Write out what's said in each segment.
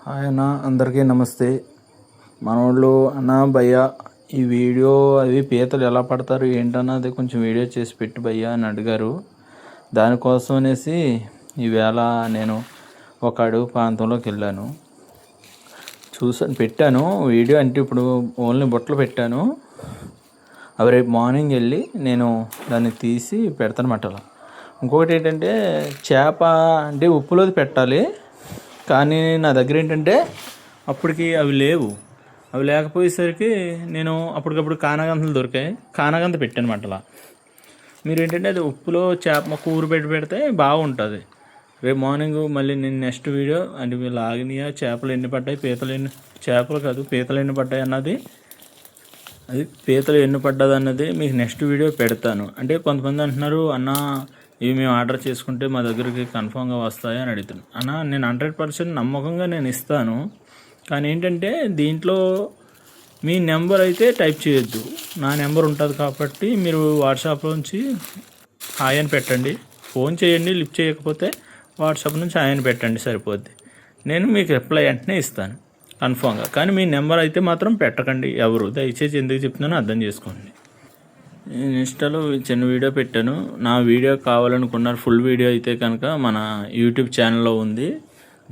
Hi అన్న, అందరికీ నమస్తే. మనోళ్ళు అన్న భయ్య ఈ వీడియో అవి పీతలు ఎలా పడతారు ఏంటన్నది కొంచెం వీడియో చేసి పెట్టి భయ్య అని అడిగారు. దానికోసం అనేసి ఈవేళ నేను ఒక అడవి ప్రాంతంలోకి వెళ్ళాను. పెట్టాను వీడియో. అంటే ఇప్పుడు ఓన్లీ బుట్టలు పెట్టాను. అవి రేపు మార్నింగ్ వెళ్ళి నేను దాన్ని తీసి పెడతానమాట. అలా ఇంకొకటి ఏంటంటే, చేప అంటే ఉప్పులోది పెట్టాలి. కానీ నా దగ్గర ఏంటంటే అప్పటికి అవి లేవు. అవి లేకపోయేసరికి నేను అప్పటికప్పుడు కానగంతలు దొరికాయి, కానగంత పెట్టాను అలా. మీరు ఏంటంటే అది ఉప్పులో చేప మొక్క ఊరు పెడితే బాగుంటుంది. రేపు మార్నింగ్ మళ్ళీ నేను నెక్స్ట్ వీడియో అంటే వీళ్ళు ఆగినాయా, చేపలు ఎన్ని పడ్డాయి, చేపలు కాదు పీతలు ఎన్ని పడ్డాయి అన్నది, అది పీతలు ఎన్ని పడ్డది అన్నది మీకు నెక్స్ట్ వీడియో పెడతాను. అంటే కొంతమంది అంటున్నారు, అన్న ఇవి మేము ఆర్డర్ చేసుకుంటే మా దగ్గరికి కన్ఫామ్గా వస్తాయి అని అడుగుతున్నాను. అన్న నేను 100% నమ్మకంగా నేను ఇస్తాను. కానీ ఏంటంటే దీంట్లో మీ నెంబర్ అయితే టైప్ చేయొద్దు. నా నెంబర్ ఉంటుంది కాబట్టి మీరు వాట్సాప్లోంచి హాయ్ అని పెట్టండి. ఫోన్ చేయండి, లిఫ్ట్ చేయకపోతే వాట్సాప్ నుంచి హాయ్ అని పెట్టండి, సరిపోద్ది. నేను మీకు రిప్లై వెంటనే ఇస్తాను కన్ఫామ్గా. కానీ మీ నెంబర్ అయితే మాత్రం పెట్టకండి ఎవరు. దయచేసి ఎందుకు చెప్తున్నానో అర్థం చేసుకోండి. నేను ఇన్స్టాలో చిన్న వీడియో పెట్టాను. నా వీడియో కావాలనుకున్నారు ఫుల్ వీడియో అయితే కనుక మన యూట్యూబ్ ఛానల్లో ఉంది,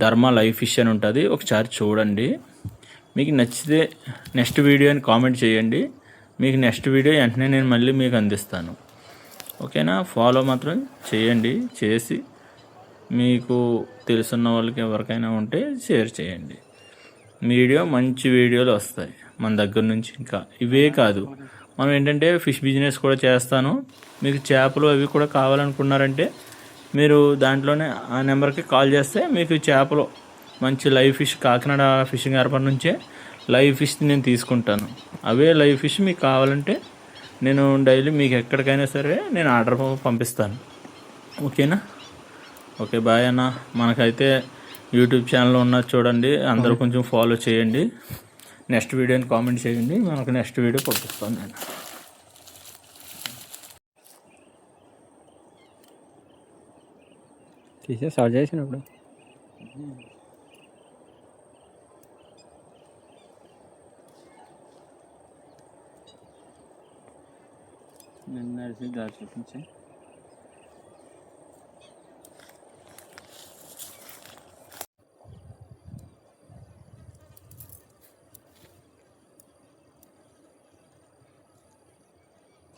ధర్మ లైవ్ ఫిష్ అని ఉంటుంది. ఒకసారి చూడండి. మీకు నచ్చితే నెక్స్ట్ వీడియో అని కామెంట్ చేయండి. మీకు నెక్స్ట్ వీడియో వెంటనే నేను మళ్ళీ మీకు అందిస్తాను. ఓకేనా? ఫాలో మాత్రం చేయండి. చేసి మీకు తెలుసున్న వాళ్ళకి ఎవరికైనా ఉంటే షేర్ చేయండి. వీడియో మంచి వీడియోలు వస్తాయి మన దగ్గర నుంచి. ఇంకా ఇవే కాదు, మనం ఏంటంటే ఫిష్ బిజినెస్ కూడా చేస్తాను. మీకు చేపలు అవి కూడా కావాలనుకున్నారంటే మీరు దాంట్లోనే ఆ నెంబర్కి కాల్ చేస్తే మీకు చేపలు మంచి live fish Kakinada fishing harbour నుంచే లైవ్ ఫిష్ నేను తీసుకుంటాను. అవే లైవ్ ఫిష్ మీకు కావాలంటే నేను డైలీ మీకు ఎక్కడికైనా సరే నేను ఆర్డర్ పంపిస్తాను. ఓకేనా? ఓకే, బాయ్ అన్న. మనకైతే యూట్యూబ్ ఛానల్ ఉన్నది చూడండి, అందరూ కొంచెం ఫాలో చేయండి. నెక్స్ట్ వీడియోని కామెంట్ చేయండి, మనకు నెక్స్ట్ వీడియో పంపిస్తాను నేను. స్టార్ట్ చేసినప్పుడు నిన్న నడిచి దారి చూపించి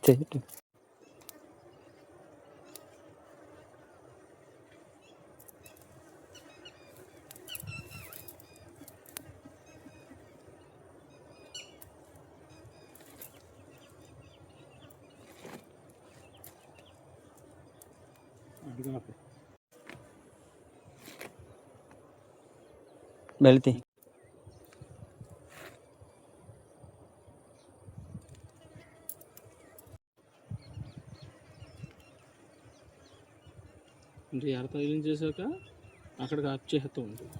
చేయటం. వెళ్తే అంటే ఎర తగిలించేసాక అక్కడికి ఆప్ చేస్తూ ఉంటుంది.